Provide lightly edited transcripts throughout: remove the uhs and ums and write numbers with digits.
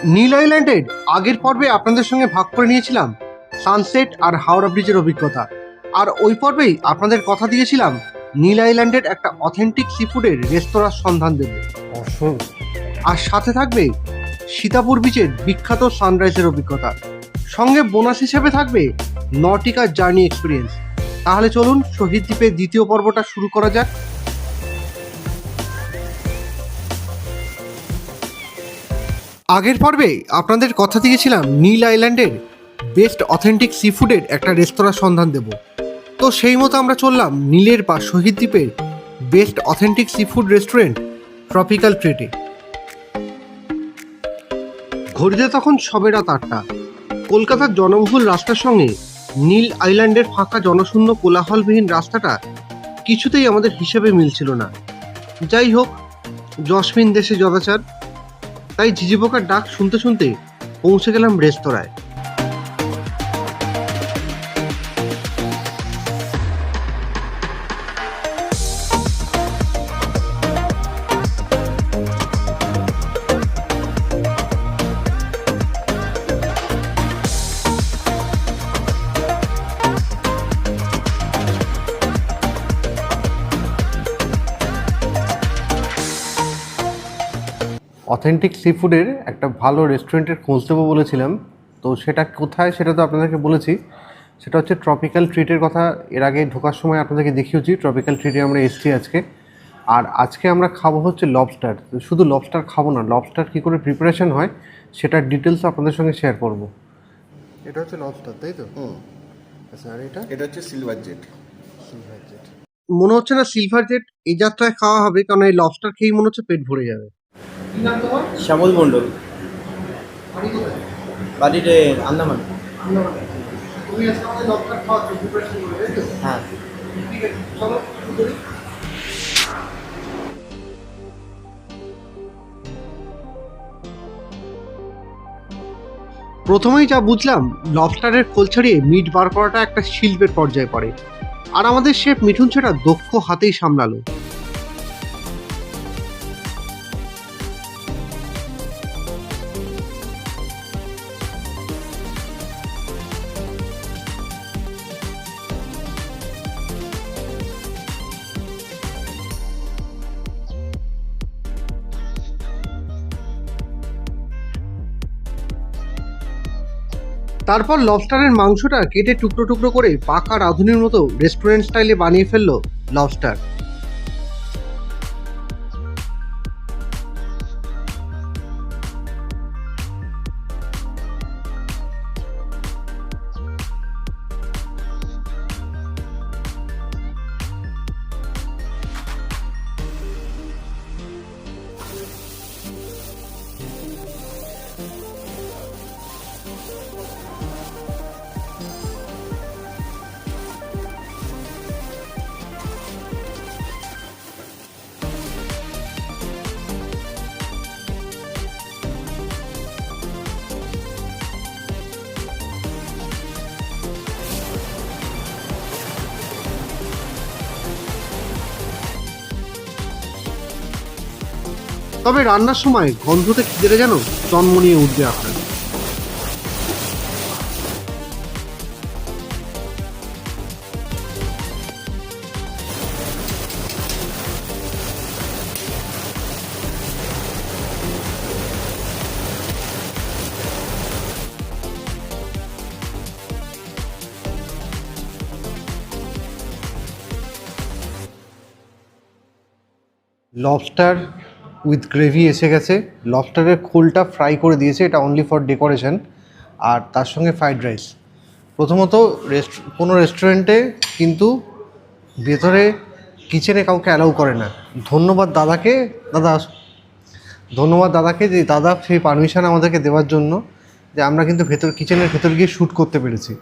নীল আইল্যান্ডের আগের পর্বে আপনাদের সঙ্গে ভাগ করে নিয়েছিলাম সানসেট আর হাওড়া ব্রিজের অভিজ্ঞতা। আর ওই পর্বেই আপনাদের কথা দিয়েছিলাম নীল আইল্যান্ডের একটা অথেন্টিক সি ফুডের রেস্তোরাঁর সন্ধান দেব। আর সাথে থাকবে সীতাপুর বিচের বিখ্যাত সানরাইজের অভিজ্ঞতা, সঙ্গে বোনাস হিসেবে থাকবে নটিকার জার্নি এক্সপিরিয়েন্স। তাহলে চলুন শহীদ দ্বীপের দ্বিতীয় পর্বটা শুরু করা যাক। আগের পর্বে আপনাদের কথা দিয়েছিলাম নীল আইল্যান্ডের বেস্ট অথেন্টিক সি ফুডের একটা রেস্তোরাঁ সন্ধান দেব। তো সেই মতো আমরা চললাম নীলের বা শহীদ দ্বীপের best authentic seafood restaurant tropical ট্রিটে। ঘড়িতে তখন সবে রাত 8টা। কলকাতার জনবহুল রাস্তার সঙ্গে নীল আইল্যান্ডের ফাঁকা জনশূন্য কোলাহলবিহীন রাস্তাটা কিছুতেই আমাদের হিসেবে মিলছিল না। যাই হোক, জসমিন দেশে যদাচার, তাই ঝিঝি পোকার ডাক শুনতে শুনতে পৌঁছে গেলাম রেস্তোরাঁয়। অথেন্টিক সি ফুডের একটা ভালো রেস্টুরেন্টের খোঁজ দেবো বলেছিলাম, তো সেটা কোথায় সেটা তো আপনাদেরকে বলেছি। সেটা হচ্ছে ট্রপিক্যাল ট্রিটের কথা এর আগে ঢোকার সময় আপনাদেরকে দেখিয়েছি। ট্রপিক্যাল ট্রিটে আমরা এসেছি আজকে। আর আজকে আমরা খাবো হচ্ছে লবস্টার। শুধু লবস্টার খাবো না, লবস্টার কী করে প্রিপারেশন হয় সেটার ডিটেলস আপনাদের সঙ্গে শেয়ার করব। এটা হচ্ছে লবস্টার, তাই তো? আচ্ছা, আর এটা হচ্ছে সিলভার জেট। মনে হচ্ছে না সিলভার জেট এই যাত্রায় খাওয়া হবে, কারণ এই লবস্টার খেয়েই মনে হচ্ছে পেট ভরে যাবে। শ্যামল মণ্ডল, বাড়িতে আন্দামান। হ্যাঁ, প্রথমেই যা বুঝলাম, লবস্টারের খোল ছাড়িয়ে মিট বার করাটা একটা শিল্পের পর্যায়ে পড়ে, আর আমাদের শেফ মিঠুন সেটা দক্ষ হাতেই সামলালো। তারপর লবস্টারের মাংসটা কেটে টুকরো টুকরো করে পাকা রাঁধুনির মতো রেস্টুরেন্ট স্টাইলে বানিয়ে ফেললো লবস্টার। তবে রান্নার সময় গন্ধতে খিদেটা যেন জন্ম নিয়ে উঠবে আপনার। লবস্টার উইথ গ্রেভি এসে গেছে। লবস্টারের খোলটা ফ্রাই করে দিয়েছে, এটা অনলি ফর ডেকোরেশন। আর তার সঙ্গে ফ্রাইড রাইস। প্রথমত কোনো রেস্টুরেন্টে কিন্তু ভেতরে কিচেনে কাউকে অ্যালাউ করে না। ধন্যবাদ দাদাকে, ধন্যবাদ দাদাকে যে দাদা সেই পারমিশন আমাদেরকে দেওয়ার জন্য, যে আমরা কিন্তু কিচেনের ভেতর গিয়ে শ্যুট করতে পেরেছি।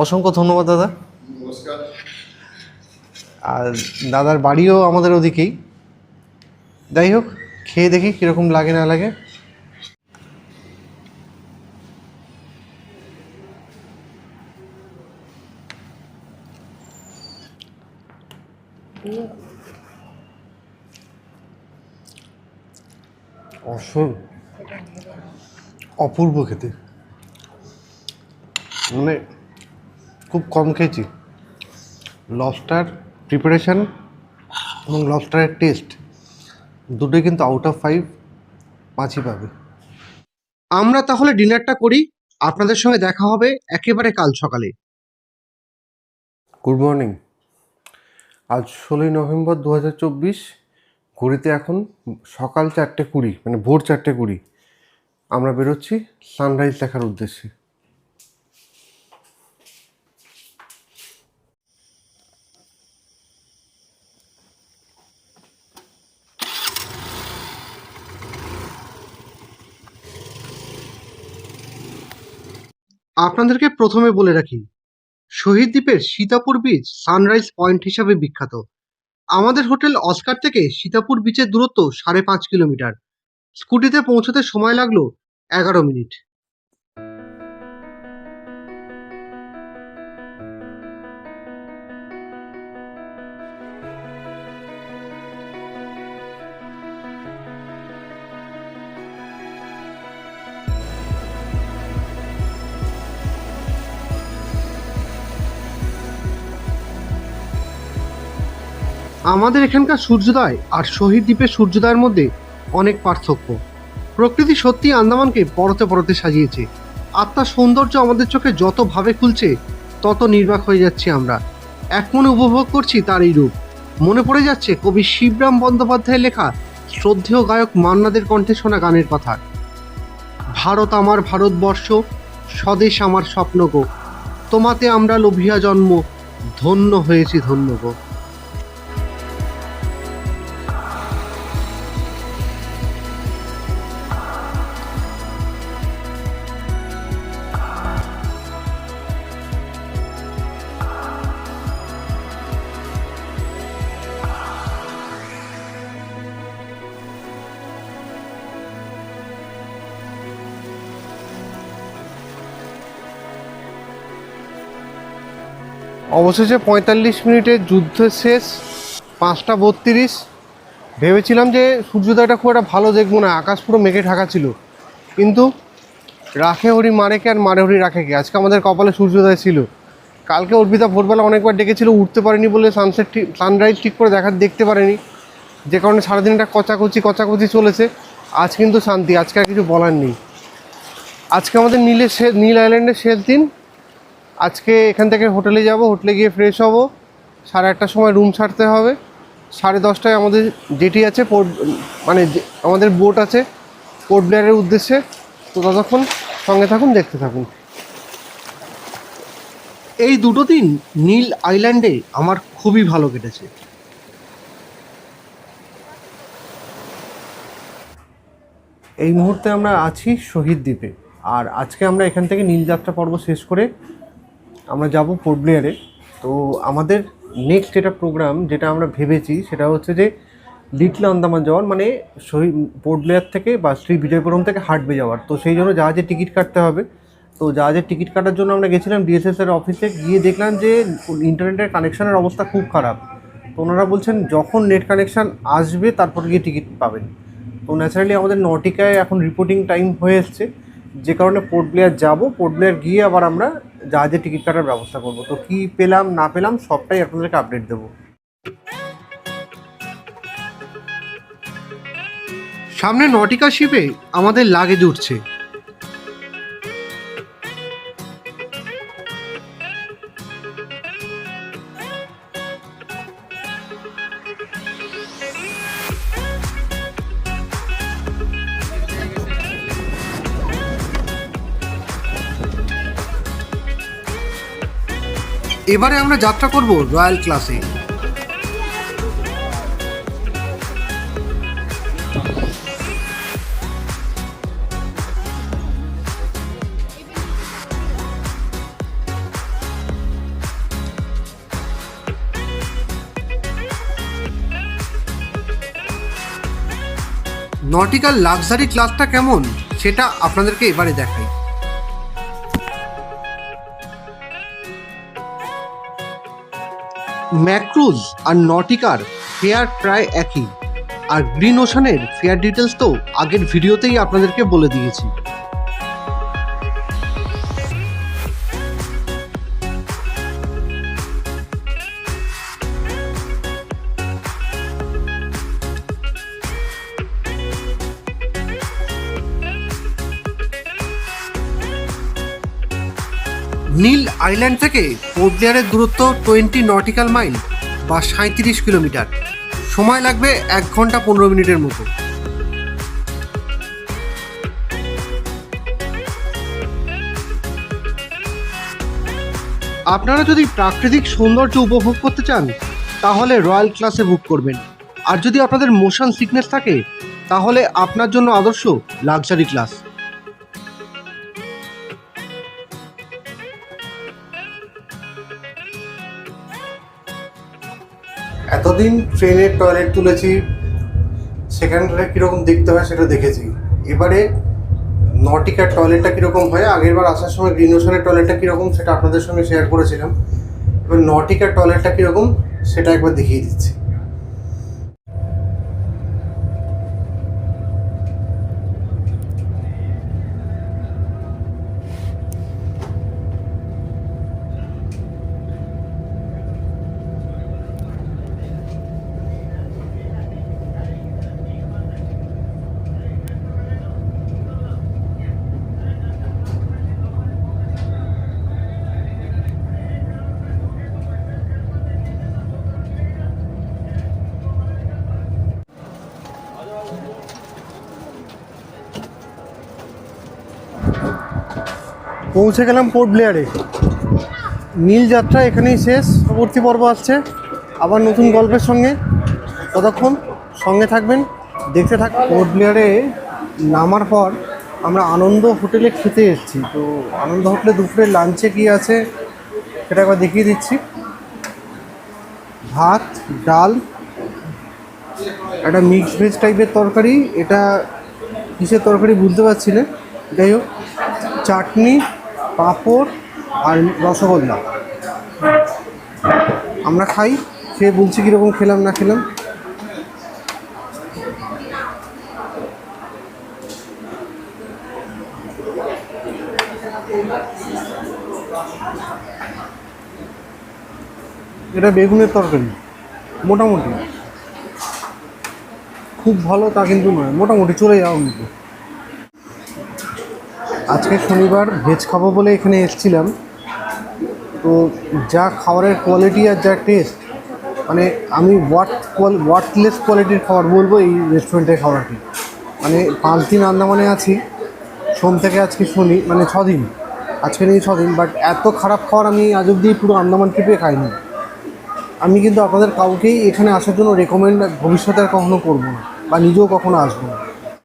অসংখ্য ধন্যবাদ দাদা। নমস্কার। আর দাদার বাড়িও আমাদের ওদিকেই। যাই হোক, খেয়ে দেখি কীরকম লাগে না লাগে। অপূর্ব খেতে, মানে খুব কম খেয়েছি। লবস্টার প্রিপারেশন এবং লবস্টারের টেস্ট দুটোই কিন্তু আউট অফ 5 5ই পাবে। আমরা তাহলে ডিনারটা করি, আপনাদের সঙ্গে দেখা হবে একেবারে কাল সকালে। Good morning. আজ 16ই নভেম্বর 2024, ঘড়িতে এখন সকাল 4:20, মানে ভোর 4:20। আমরা বেরোচ্ছি সানরাইজ দেখার উদ্দেশ্যে। আপনাদেরকে প্রথমে বলে রাখি, শহীদ দ্বীপের সীতাপুর বিচ সানরাইজ পয়েন্ট হিসাবে বিখ্যাত। আমাদের হোটেল অস্কার থেকে সীতাপুর বিচের দূরত্ব 5.5 কিলোমিটার। স্কুটিতে পৌঁছতে সময় লাগলো 11 মিনিট। আমাদের এখানকার সূর্যোদয় আর শহীদ দ্বীপের সূর্যোদয়ের মধ্যে অনেক পার্থক্য। প্রকৃতি সত্যি আন্দামানকে পরতে পরতে সাজিয়েছে। আত্মার সৌন্দর্য আমাদের চোখে যত ভাবে খুলছে, তত নির্বাক হয়ে যাচ্ছি আমরা। এক মনে উপভোগ করছি তার এই রূপ। মনে পড়ে যাচ্ছে কবি শিবরাম বন্দ্যোপাধ্যায়ের লেখা শ্রদ্ধেয় গায়ক মান্নাদের কণ্ঠে শোনা গানের কথা। ভারত আমার ভারতবর্ষ, স্বদেশ আমার স্বপ্ন গো, তোমাতে আমরা লোভিয়া জন্ম, ধন্য হয়েছি ধন্য গো। অবশেষে 45 মিনিটের যুদ্ধ শেষ। 5:32। ভেবেছিলাম যে সূর্যোদয়টা খুব একটা ভালো দেখবো না, আকাশ পুরো মেঘে ঢাকা ছিল, কিন্তু রাখে হরি মারেকে আর মারে হরি রাখেকে, আজকে আমাদের কপালে সূর্যোদয় ছিল। কালকে অর্পিতা ভোরবেলা অনেকবার ডেকেছিল, উঠতে পারেনি বলে সানরাইজ ঠিক করে দেখতে পারেনি, যে কারণে সারাদিনটা কচাকচি চলেছে। আজ কিন্তু শান্তি, আজকে আর কিছু বলার নেই। আজকে আমাদের নীল আইল্যান্ডের শেষ দিন। আজকে এখান থেকে হোটেলে যাব, হোটেলে গিয়ে ফ্রেশ হব, 1:30টার সময় রুম ছাড়তে হবে। 10:30টায় আমাদের জেটি আছে, আমাদের বোট আছে পোর্ট ব্লেয়ারের উদ্দেশ্যে। তো ততক্ষণ সঙ্গে থাকুন, দেখতে থাকুন। এই দুটো দিন নীল আইল্যান্ডে আমার খুবই ভালো কেটেছে। এই মুহূর্তে আমরা আছি শহীদ দ্বীপে, আর আজকে আমরা এখান থেকে নীলযাত্রা পর্ব শেষ করে আমরা যাব পোর্ট ব্লেয়ারে। তো আমাদের নেক্সট এটা প্রোগ্রাম যেটা আমরা ভেবেছি সেটা হচ্ছে যে লিটল আন্দামান যাওয়ার, মানে পোর্ট ব্লেয়ার থেকে বা শ্রী বিজয়পুরম থেকে হাটবে যাওয়ার। তো সেই জন্য জাহাজের টিকিট কাটতে হবে। তো জাহাজের টিকিট কাটার জন্য আমরা গেছিলাম ডিএসএসের অফিসে, গিয়ে দেখলাম যে ইন্টারনেটের কানেকশানের অবস্থা খুব খারাপ। তো ওনারা বলছেন যখন নেট কানেকশান আসবে তারপর গিয়ে টিকিট পাবেন। তো ন্যাচারালি আমাদের নটিকায় এখন রিপোর্টিং টাইম হয়ে এসছে, যে কারণে পোর্ট ব্লেয়ার যাব। পোর্ট ব্লেয়ার গিয়ে আবার আমরা জাহাজের টিকিট কাটার ব্যবস্থা করব। তো কী পেলাম না পেলাম সবটাই আপনাদেরকে আপডেট দেবো। সামনে নটিকা শিপে আমাদের লাগেজ উঠছে। এবারে আমরা যাত্রা করব রয়্যাল ক্লাসে। নটিকাল লাক্সারি ক্লাসটা কেমন সেটা আপনাদেরকে এবারে দেখাই। ম্যাক্রুজ আর নটিকার ফেয়ার প্রায় একই, আর গ্রিন ওশানের ফেয়ার ডিটেলস তো আগের ভিডিওতেই আপনাদেরকে বলে দিয়েছি। নীল আইল্যান্ড থেকে পোর্ট ব্লেয়ারের দূরত্ব 20 নটিক্যাল মাইল বা 37 কিলোমিটার। সময় লাগবে 1 ঘন্টা 15 মিনিটের মতো। আপনারা যদি প্রাকৃতিক সৌন্দর্য উপভোগ করতে চান তাহলে রয়্যাল ক্লাসে বুক করবেন, আর যদি আপনাদের মোশন সিকনেস থাকে তাহলে আপনার জন্য আদর্শ লাক্সারি ক্লাস। এতদিন ট্রেনের টয়লেট তুলেছি, সেখানটা কীরকম দেখতে হয় সেটা দেখেছি। এবারে নটিকার টয়লেটটা কীরকম হয়, আগেরবার আসার সময় গ্রিন ওশানের টয়লেটটা কীরকম সেটা আপনাদের সঙ্গে শেয়ার করেছিলাম। এবার নটিকার টয়লেটটা কীরকম সেটা একবার দেখিয়ে দিচ্ছি। পৌঁছে গেলাম পোর্ট ব্লেয়ারে। নীল যাত্রা এখানেই শেষ, পরবর্তী পর্ব আসছে আবার নতুন গল্পের সঙ্গে। ততক্ষণ সঙ্গে থাকবেন, দেখতে থাক। পোর্ট ব্লেয়ারে নামার পর আমরা আনন্দ হোটেলে খেতে এসেছি। তো আনন্দ হোটেলে দুপুরে লাঞ্চে কী আছে সেটা একবার দেখিয়ে দিচ্ছি। ভাত, ডাল, একটা মিক্সড ভেজ টাইপের তরকারি, এটা কিসের তরকারি বুঝতে পারছি না, যাই হোক, চাটনি, পাঁপড় আর রসগোল্লা। আমরা খাই, খেয়ে বলছি কীরকম খেলাম না খেলাম। এটা বেগুনের তরকারি, মোটামুটি খুব ভালো তা কিন্তু নয়, মোটামুটি চলে যাওয়া কিন্তু। আজকে শনিবার, ভেজ খাবো বলে এখানে এসেছিলাম। তো যা খাবারের কোয়ালিটি আর যা টেস্ট, মানে আমি ওয়ার্থলেস কোয়ালিটির খাবার বলবো এই রেস্টুরেন্টের খাবারটি। মানে 5 দিন আন্দামানে আছি, সোম থেকে আজকে শনি, মানে 6 দিন, আজকে নেই 6 দিন, বাট এত খারাপ খাবার আমি আজ অব্দি পুরো আন্দামান ট্রিপে খাইনি। আমি কিন্তু আপনাদের কাউকেই এখানে আসার জন্য রেকমেন্ড ভবিষ্যতে আর কখনো করবো না, বা নিজেও কখনো আসবো না।